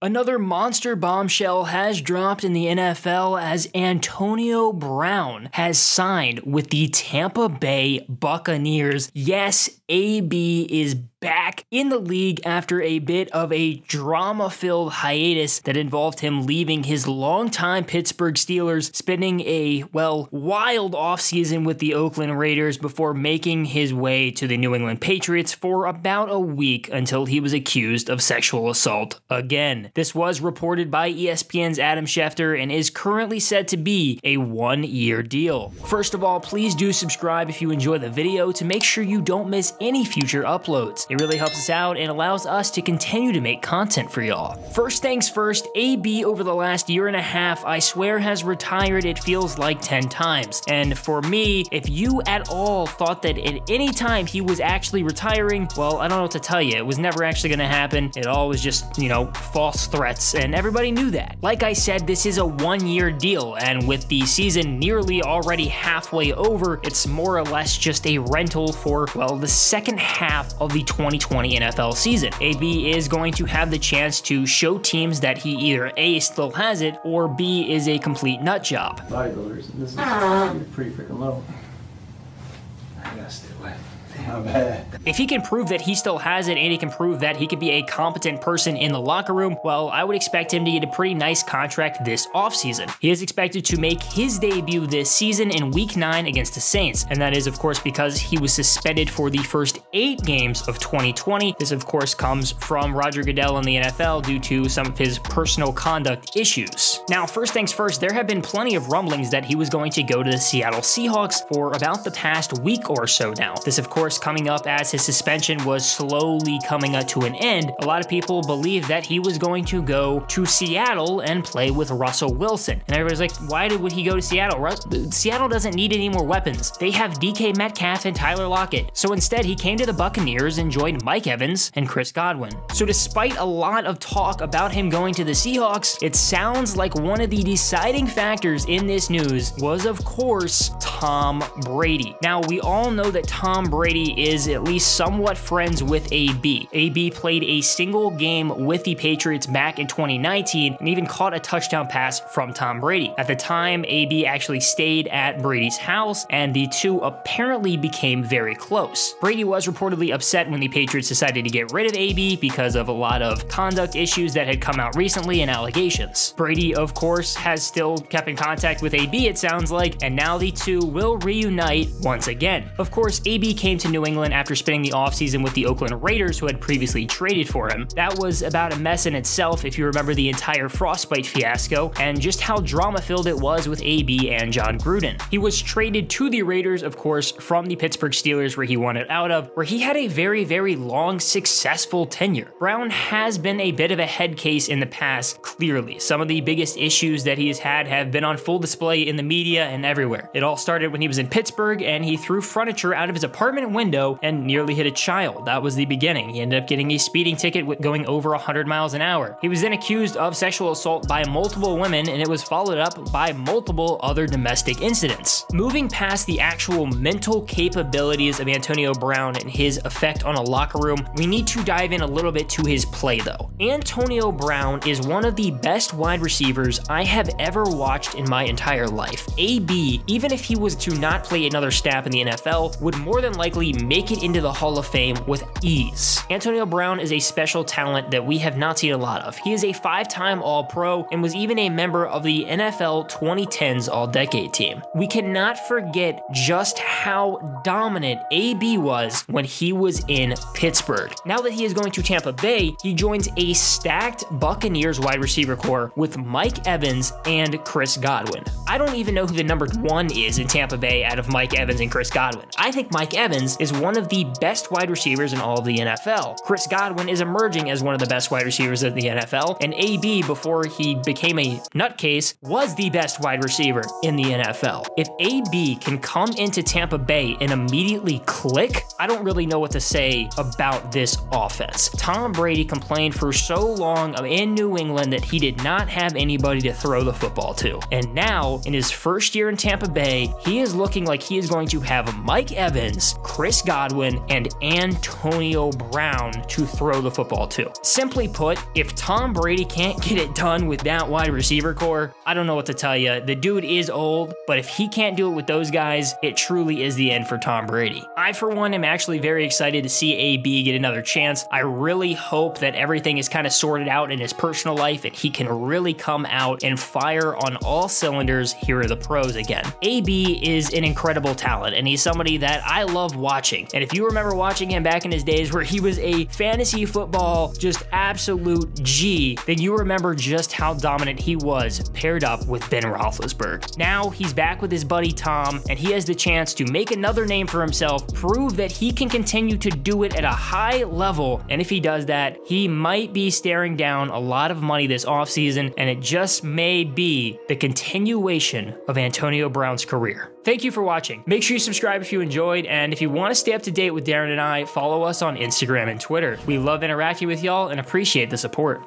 Another monster bombshell has dropped in the NFL as Antonio Brown has signed with the Tampa Bay Buccaneers. Yes, AB is back in the league after a bit of a drama-filled hiatus that involved him leaving his longtime Pittsburgh Steelers, spending a, well, wild offseason with the Oakland Raiders before making his way to the New England Patriots for about a week until he was accused of sexual assault again. This was reported by ESPN's Adam Schefter and is currently said to be a one-year deal. First of all, please do subscribe if you enjoy the video to make sure you don't miss any future uploads. It really helps us out and allows us to continue to make content for y'all. First things first, AB over the last year and a half, I swear, has retired it feels like 10 times. And for me, if you at all thought that at any time he was actually retiring, well, I don't know what to tell you. It was never actually going to happen. It all was just, you know, false threats, and everybody knew that. Like I said, this is a one-year deal, and with the season nearly already halfway over, it's more or less just a rental for, well, the second half of the 2020 NFL season. AB is going to have the chance to show teams that he either A, still has it, or B, is a complete nut job. Bodybuilders, this is pretty freaking low. I gotta stay away. Not bad. If he can prove that he still has it and he can prove that he could be a competent person in the locker room, well, I would expect him to get a pretty nice contract this offseason. He is expected to make his debut this season in Week 9 against the Saints, and that is, of course, because he was suspended for the first 8 games of 2020. This, of course, comes from Roger Goodell in the NFL due to some of his personal conduct issues. Now, first things first, there have been plenty of rumblings that he was going to go to the Seattle Seahawks for about the past week or so now. This, of course, coming up as his suspension was slowly coming up to an end. A lot of people believed that he was going to go to Seattle and play with Russell Wilson. And everybody's like, why would he go to Seattle? Seattle doesn't need any more weapons. They have DK Metcalf and Tyler Lockett. So instead, he came to the Buccaneers and joined Mike Evans and Chris Godwin. So despite a lot of talk about him going to the Seahawks, it sounds like one of the deciding factors in this news was, of course, Tom Brady. Now, we all know that Tom Brady is at least somewhat friends with AB. AB played a single game with the Patriots back in 2019 and even caught a touchdown pass from Tom Brady. At the time, AB actually stayed at Brady's house, and the two apparently became very close. Brady was reportedly upset when the Patriots decided to get rid of AB because of a lot of conduct issues that had come out recently and allegations. Brady, of course, has still kept in contact with AB, it sounds like, and now the two will reunite once again. Of course, AB came to New England after spending the offseason with the Oakland Raiders, who had previously traded for him. That was about a mess in itself if you remember the entire Frostbite fiasco and just how drama-filled it was with AB and John Gruden. He was traded to the Raiders, of course, from the Pittsburgh Steelers, where he wanted out of, where he had a very, very long, successful tenure. Brown has been a bit of a head case in the past, clearly. Some of the biggest issues that he has had have been on full display in the media and everywhere. It all started when he was in Pittsburgh and he threw furniture out of his apartment window and nearly hit a child. That was the beginning. He ended up getting a speeding ticket with going over 100 miles an hour. He was then accused of sexual assault by multiple women, and it was followed up by multiple other domestic incidents. Moving past the actual mental capabilities of Antonio Brown and his effect on a locker room, we need to dive in a little bit to his play though. Antonio Brown is one of the best wide receivers I have ever watched in my entire life. AB, even if he was to not play another snap in the NFL, would more than likely make it into the Hall of Fame with ease. Antonio Brown is a special talent that we have not seen a lot of. He is a 5-time All-Pro and was even a member of the NFL 2010s All-Decade team. We cannot forget just how dominant AB was when he was in Pittsburgh. Now that he is going to Tampa Bay, he joins a stacked Buccaneers wide receiver core with Mike Evans and Chris Godwin. I don't even know who the number 1 is in Tampa Bay out of Mike Evans and Chris Godwin. I think Mike Evans is one of the best wide receivers in all of the NFL. Chris Godwin is emerging as one of the best wide receivers of the NFL, and AB, before he became a nutcase, was the best wide receiver in the NFL. If AB can come into Tampa Bay and immediately click, I don't really know what to say about this offense. Tom Brady complained for so long in New England that he did not have anybody to throw the football to. And now, in his first year in Tampa Bay, he is looking like he is going to have Mike Evans, Chris Chris Godwin, and Antonio Brown to throw the football to. Simply put, if Tom Brady can't get it done with that wide receiver core, I don't know what to tell you. The dude is old, but if he can't do it with those guys, it truly is the end for Tom Brady. I, for one, am actually very excited to see AB get another chance. I really hope that everything is kind of sorted out in his personal life and he can really come out and fire on all cylinders here at the pros again. AB is an incredible talent, and he's somebody that I love watching. And if you remember watching him back in his days where he was a fantasy football just absolute G, then you remember just how dominant he was paired up with Ben Roethlisberger. Now he's back with his buddy Tom, and he has the chance to make another name for himself, prove that he can continue to do it at a high level, and if he does that, he might be staring down a lot of money this offseason, and it just may be the continuation of Antonio Brown's career. Thank you for watching. Make sure you subscribe if you enjoyed, and if you want to stay up to date with Darren and I, follow us on Instagram and Twitter. We love interacting with y'all and appreciate the support.